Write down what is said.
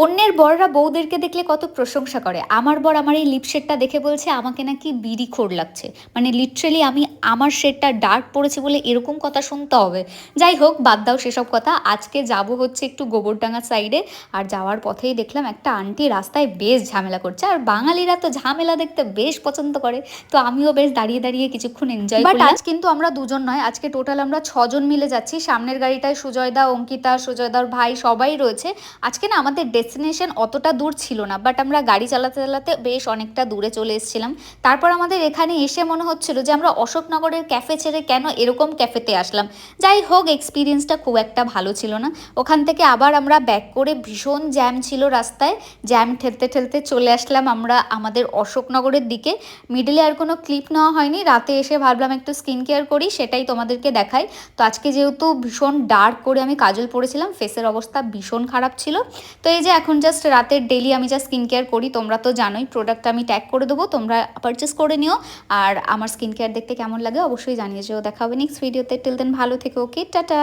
অন্যের বররা বউদেরকে দেখলে কত প্রশংসা করে। আমার বর আমার এই লিপ শেডটা দেখে বলছে আমাকে নাকি বিড়িখোর লাগছে। মানে লিটারেলি আমি আমার শেডটা ডার্ক পড়েছি বলে এরকম কথা শুনতে হবে। যাই হোক, বাদ দাও সেসব কথা। আজকে যাব হচ্ছে একটু গোবরডাঙ্গা সাইডে। আর যাওয়ার পথেই দেখলাম একটা আন্টি রাস্তায় বেশ ঝামেলা করছে। আর বাঙালিরা তো ঝামেলা দেখতে বেশ পছন্দ করে। তো আমিও বেশ দাঁড়িয়ে দাঁড়িয়ে কিছুক্ষণ এনজয় করলাম। বাট আজ কিন্তু আমরা দুজন নয়, আজকে টোটাল আমরা 6জন মিলে যাচ্ছি। সামনের গাড়িটায় সুজয়দা, অঙ্কিতা, সুজয়দার ভাই সবাই রয়েছে। আজকে না আমাদের ডেস্টিনেশন অতটা দূর ছিল না, বাট আমরা গাড়ি চালাতে চালাতে বেশ অনেকটা দূরে চলে এসেছিলাম। তারপর আমাদের এখানে এসে মনে হচ্ছিল যে আমরা অশোকনগরের ক্যাফে ছেড়ে কেন এরকম ক্যাফেতে আসলাম। যাই হোক, এক্সপিরিয়েন্সটা খুব একটা ভালো ছিল না। ওখান থেকে আবার আমরা ব্যাক করে, ভীষণ জ্যাম ছিল রাস্তায়, জ্যাম ঠেলতে ঠেলতে চলে আসলাম আমরা আমাদের অশোকনগরের দিকে। মিডলে আর কোনো ক্লিপ নেওয়া হয়নি। রাতে এসে ভাবলাম একটু স্কিন কেয়ার করি, সেটাই তোমাদেরকে দেখাই। তো আজকে যেহেতু ভীষণ ডার্ক করে আমি কাজল পরেছিলাম, ফেসের অবস্থা ভীষণ খারাপ ছিল। তো এই যে এখন জাস্ট রাতের ডেলি আমি যা স্কিন কেয়ার করি, তোমরা তো জানোই, প্রোডাক্ট আমি ট্যাগ করে দেবো, তোমরা পারচেস করে নিও। আর আমার স্কিন কেয়ার দেখতে কেমন লাগে অবশ্যই জানিয়ে যেও। দেখা হবে নেক্সট ভিডিওতে। টিল দেন ভালো থেকো, ওকে, টাটা।